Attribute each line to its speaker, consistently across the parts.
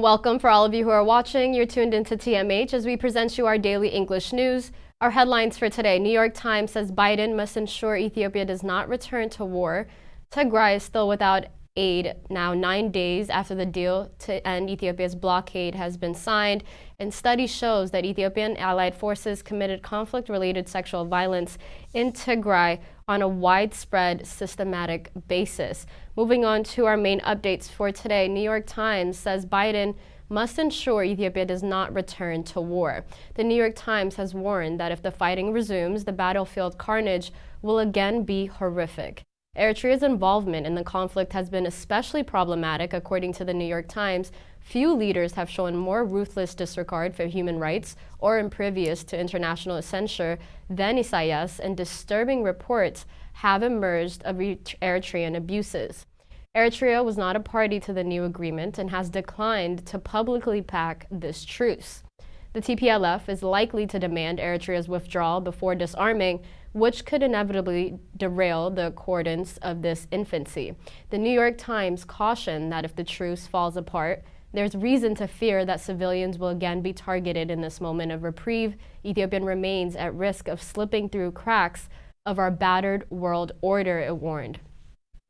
Speaker 1: And welcome for all of you who are watching. You're tuned into TMH as we present you our daily English news. Our headlines for today: New York Times says Biden must ensure Ethiopia does not return to war. Tigrai is still without aid now 9 days after the deal to end Ethiopia's blockade has been signed. And study shows that Ethiopian allied forces committed conflict-related sexual violence in Tigray on a widespread, systematic basis. Moving on to our main updates for today, New York Times says Biden must ensure Ethiopia does not return to war. The New York Times has warned that if the fighting resumes, the battlefield carnage will again be horrific. Eritrea's involvement in the conflict has been especially problematic, according to the New York Times. Few leaders have shown more ruthless disregard for human rights or impervious to international censure than Isaias, and disturbing reports have emerged of Eritrean abuses. Eritrea was not a party to the new agreement and has declined to publicly back this truce. The TPLF is likely to demand Eritrea's withdrawal before disarming, which could inevitably derail the accordance of this infancy. The New York Times cautioned that if the truce falls apart, there's reason to fear that civilians will again be targeted in this moment of reprieve. Ethiopia remains at risk of slipping through cracks of our battered world order, it warned.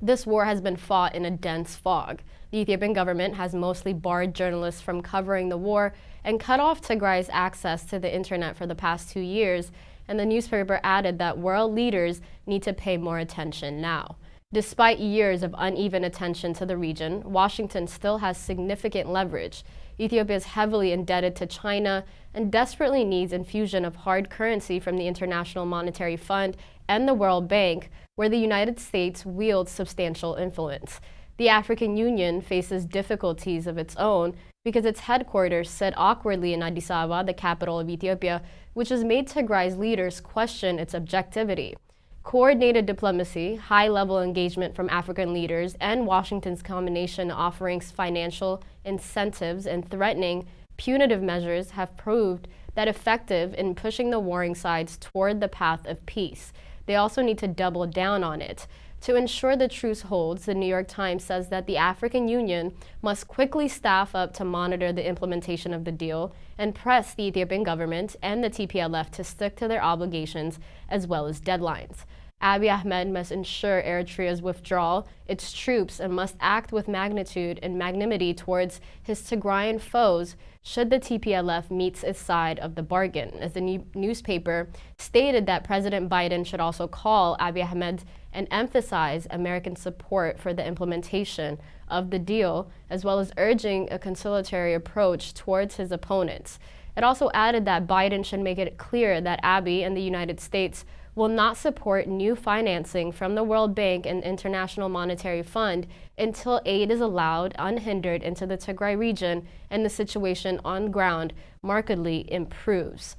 Speaker 1: This war has been fought in a dense fog. The Ethiopian government has mostly barred journalists from covering the war and cut off Tigray's access to the internet for the past 2 years, and the newspaper added that world leaders need to pay more attention now. Despite years of uneven attention to the region, Washington still has significant leverage. Ethiopia is heavily indebted to China and desperately needs infusion of hard currency from the International Monetary Fund and the World Bank, where the United States wields substantial influence. The African Union faces difficulties of its own because its headquarters sit awkwardly in Addis Ababa, the capital of Ethiopia, which has made Tigray's leaders question its objectivity. Coordinated diplomacy, high-level engagement from African leaders, and Washington's combination offering financial incentives and threatening punitive measures have proved that effective in pushing the warring sides toward the path of peace. They also need to double down on it. To ensure the truce holds, the New York Times says that the African Union must quickly staff up to monitor the implementation of the deal and press the Ethiopian government and the TPLF to stick to their obligations as well as deadlines. Abiy Ahmed must ensure Eritrea's withdrawal, its troops, and must act with magnitude and magnanimity towards his Tigrayan foes should the TPLF meet its side of the bargain. As the newspaper stated that President Biden should also call Abiy Ahmed and emphasize American support for the implementation of the deal, as well as urging a conciliatory approach towards his opponents. It also added that Biden should make it clear that Abiy and the United States will not support new financing from the World Bank and International Monetary Fund until aid is allowed unhindered into the Tigray region and the situation on ground markedly improves.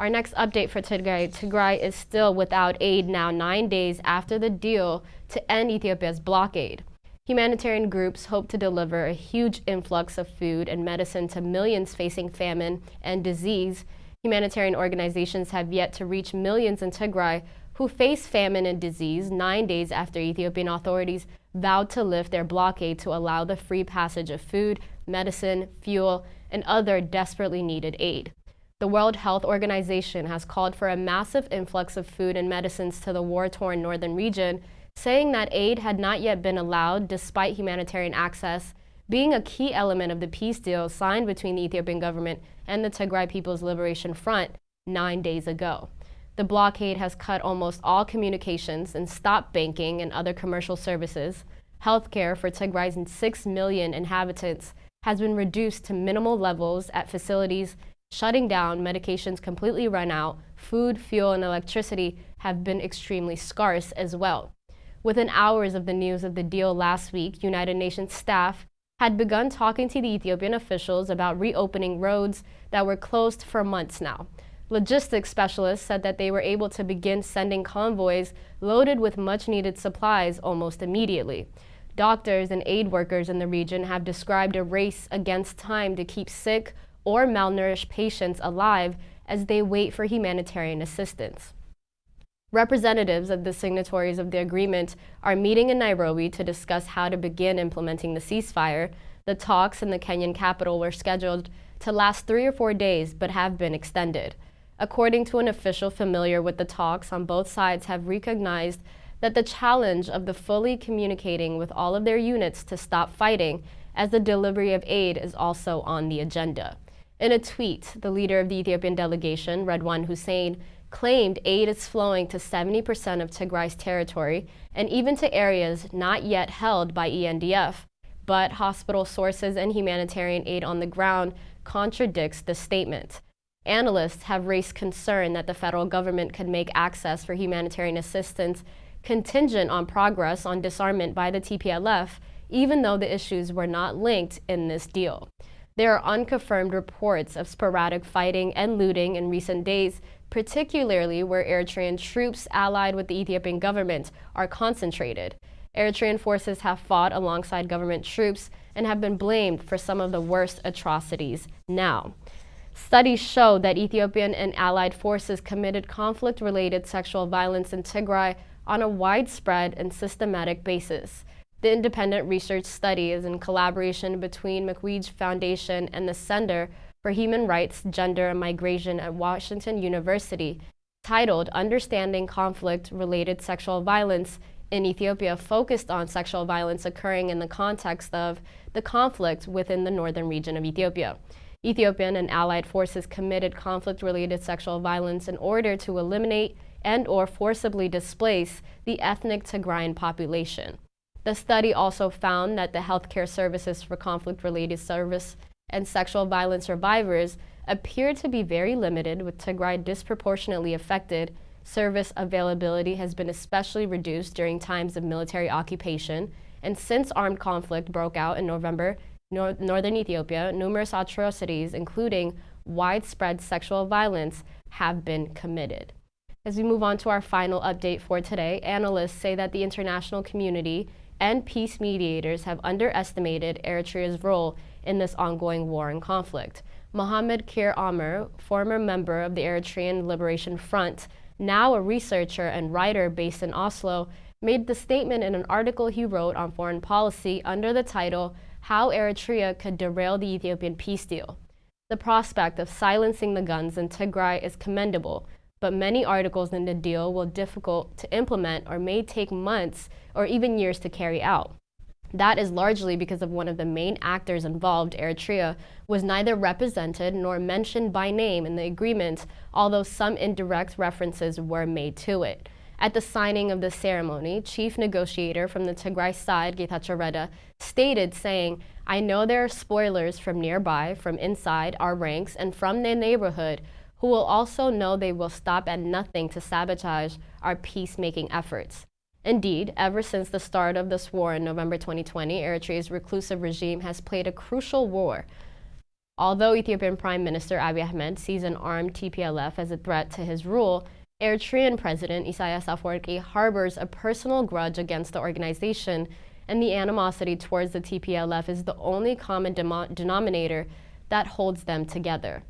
Speaker 1: Our next update for Tigray. Tigray is still without aid now 9 days after the deal to end Ethiopia's blockade. Humanitarian groups hope to deliver a huge influx of food and medicine to millions facing famine and disease. Humanitarian organizations have yet to reach millions in Tigray who face famine and disease 9 days after Ethiopian authorities vowed to lift their blockade to allow the free passage of food, medicine, fuel, and other desperately needed aid. The World Health Organization has called for a massive influx of food and medicines to the war-torn northern region, saying that aid had not yet been allowed despite humanitarian access being a key element of the peace deal signed between the Ethiopian government and the Tigray People's Liberation Front 9 days ago. The blockade has cut almost all communications and stopped banking and other commercial services. Healthcare for Tigray's 6 million inhabitants has been reduced to minimal levels at facilities, shutting down, medications completely run out, food, fuel, and electricity have been extremely scarce as well. Within hours of the news of the deal last week, United Nations staff had begun talking to the Ethiopian officials about reopening roads that were closed for months now. Logistics specialists said that they were able to begin sending convoys loaded with much-needed supplies almost immediately. Doctors and aid workers in the region have described a race against time to keep sick or malnourished patients alive as they wait for humanitarian assistance. Representatives of the signatories of the agreement are meeting in Nairobi to discuss how to begin implementing the ceasefire. The talks in the Kenyan capital were scheduled to last 3 or 4 days, but have been extended. According to an official familiar with the talks, on both sides have recognized that the challenge of the fully communicating with all of their units to stop fighting as the delivery of aid is also on the agenda. In a tweet, the leader of the Ethiopian delegation, Redwan Hussein, claimed aid is flowing to 70% of Tigray's territory and even to areas not yet held by ENDF. But hospital sources and humanitarian aid on the ground contradicts the statement. Analysts have raised concern that the federal government could make access for humanitarian assistance contingent on progress on disarmament by the TPLF, even though the issues were not linked in this deal. There are unconfirmed reports of sporadic fighting and looting in recent days, particularly where Eritrean troops allied with the Ethiopian government are concentrated. Eritrean forces have fought alongside government troops and have been blamed for some of the worst atrocities now. Studies show that Ethiopian and allied forces committed conflict-related sexual violence in Tigray on a widespread and systematic basis. The independent research study is in collaboration between McWeege Foundation and the Center for Human Rights, Gender, and Migration at Washington University, titled Understanding Conflict-Related Sexual Violence in Ethiopia, focused on sexual violence occurring in the context of the conflict within the northern region of Ethiopia. Ethiopian and allied forces committed conflict-related sexual violence in order to eliminate and/or forcibly displace the ethnic Tigrayan population. The study also found that the healthcare services for conflict-related service and sexual violence survivors appear to be very limited, with Tigray disproportionately affected. Service availability has been especially reduced during times of military occupation, and since armed conflict broke out in November, northern Ethiopia, numerous atrocities, including widespread sexual violence, have been committed. As we move on to our final update for today, analysts say that the international community and peace mediators have underestimated Eritrea's role in this ongoing war and conflict. Mohammed Kir Amr, former member of the Eritrean Liberation Front, now a researcher and writer based in Oslo, made the statement in an article he wrote on foreign policy under the title, How Eritrea Could Derail the Ethiopian Peace Deal. The prospect of silencing the guns in Tigray is commendable, but many articles in the deal will be difficult to implement or may take months or even years to carry out. That is largely because of one of the main actors involved, Eritrea, was neither represented nor mentioned by name in the agreement, although some indirect references were made to it. At the signing of the ceremony, chief negotiator from the Tigray side, Getachew Reda, stated, saying, I know there are spoilers from nearby, from inside our ranks, and from the neighborhood, who will also know they will stop at nothing to sabotage our peacemaking efforts. Indeed, ever since the start of this war in November 2020, Eritrea's reclusive regime has played a crucial role. Although Ethiopian Prime Minister Abiy Ahmed sees an armed TPLF as a threat to his rule, Eritrean President Isaias Afwerki harbors a personal grudge against the organization, and the animosity towards the TPLF is the only common denominator that holds them together.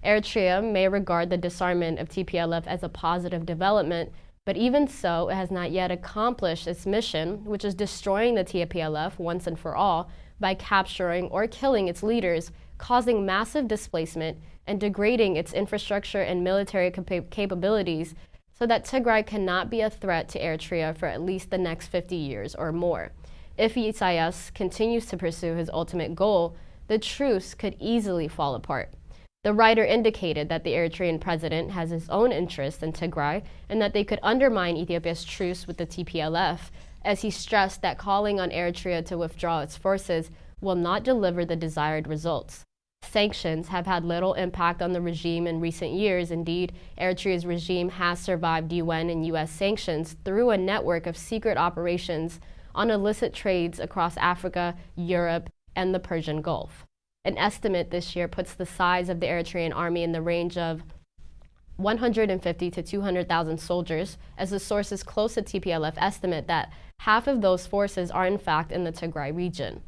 Speaker 1: Eritrea may regard the disarmament of TPLF as a positive development, but even so, it has not yet accomplished its mission, which is destroying the TPLF once and for all by capturing or killing its leaders, causing massive displacement and degrading its infrastructure and military capabilities so that Tigray cannot be a threat to Eritrea for at least the next 50 years or more. If Isaias continues to pursue his ultimate goal, the truce could easily fall apart. The writer indicated that the Eritrean president has his own interest in Tigray and that they could undermine Ethiopia's truce with the TPLF, as he stressed that calling on Eritrea to withdraw its forces will not deliver the desired results. Sanctions have had little impact on the regime in recent years. Indeed, Eritrea's regime has survived UN and US sanctions through a network of secret operations on illicit trades across Africa, Europe, and the Persian Gulf. An estimate this year puts the size of the Eritrean army in the range of 150 to 200,000 soldiers, as the sources close to TPLF estimate that half of those forces are in fact in the Tigray region.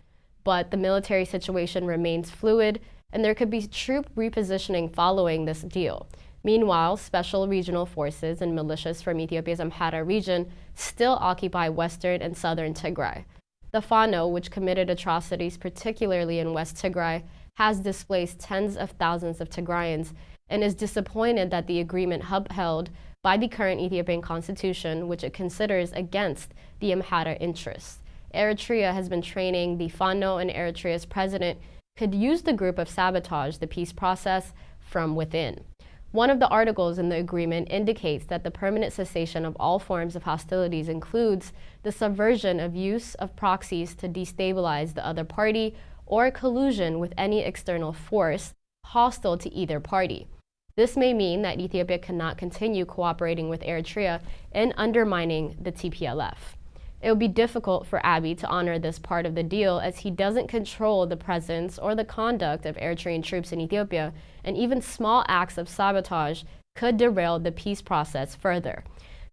Speaker 1: But the military situation remains fluid, and there could be troop repositioning following this deal. Meanwhile, special regional forces and militias from Ethiopia's Amhara region still occupy western and southern Tigray. The Fano, which committed atrocities particularly in West Tigray, has displaced tens of thousands of Tigrayans and is disappointed that the agreement upheld by the current Ethiopian constitution, which it considers against the Amhara interests. Eritrea has been training the Fano, and Eritrea's president could use the group of sabotage the peace process from within. One of the articles in the agreement indicates that the permanent cessation of all forms of hostilities includes the subversion of use of proxies to destabilize the other party or collusion with any external force hostile to either party. This may mean that Ethiopia cannot continue cooperating with Eritrea in undermining the TPLF. It will be difficult for Abiy to honor this part of the deal, as he doesn't control the presence or the conduct of Eritrean troops in Ethiopia, and even small acts of sabotage could derail the peace process further.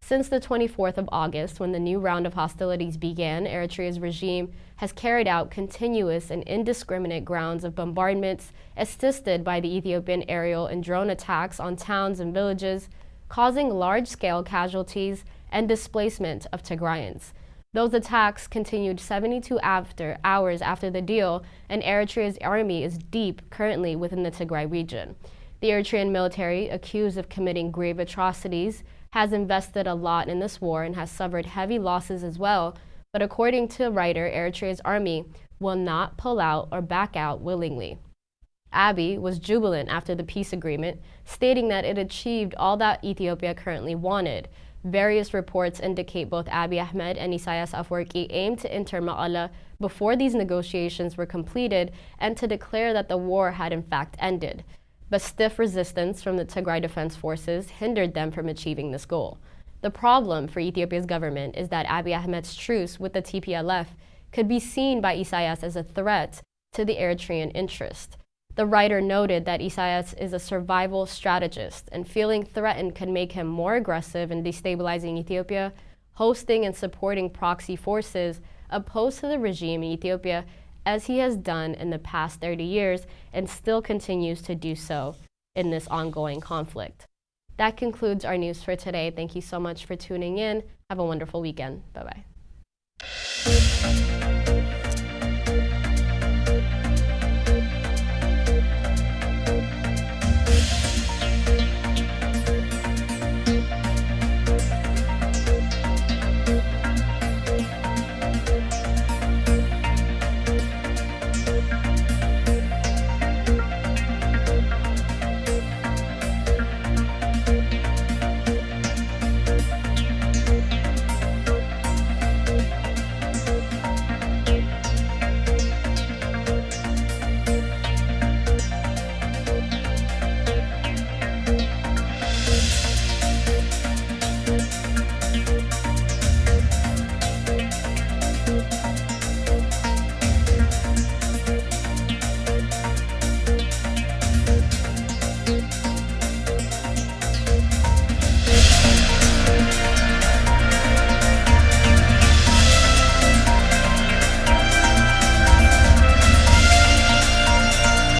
Speaker 1: Since the 24th of August, when the new round of hostilities began, Eritrea's regime has carried out continuous and indiscriminate rounds of bombardments, assisted by the Ethiopian aerial and drone attacks on towns and villages, causing large-scale casualties and displacement of Tigrayans. Those attacks continued 72 hours after the deal, and Eritrea's army is deep currently within the Tigray region. The Eritrean military, accused of committing grave atrocities, has invested a lot in this war and has suffered heavy losses as well, but according to the writer, Eritrea's army will not pull out or back out willingly. Abiy was jubilant after the peace agreement, stating that it achieved all that Ethiopia currently wanted. Various reports indicate both Abiy Ahmed and Isaias Afwerki aimed to enter Ma'ala before these negotiations were completed and to declare that the war had in fact ended. But stiff resistance from the Tigray Defense Forces hindered them from achieving this goal. The problem for Ethiopia's government is that Abiy Ahmed's truce with the TPLF could be seen by Isaias as a threat to the Eritrean interest. The writer noted that Isaias is a survival strategist, and feeling threatened could make him more aggressive in destabilizing Ethiopia, hosting and supporting proxy forces opposed to the regime in Ethiopia, as he has done in the past 30 years and still continues to do so in this ongoing conflict. That concludes our news for today. Thank you so much for tuning in. Have a wonderful weekend. Bye-bye.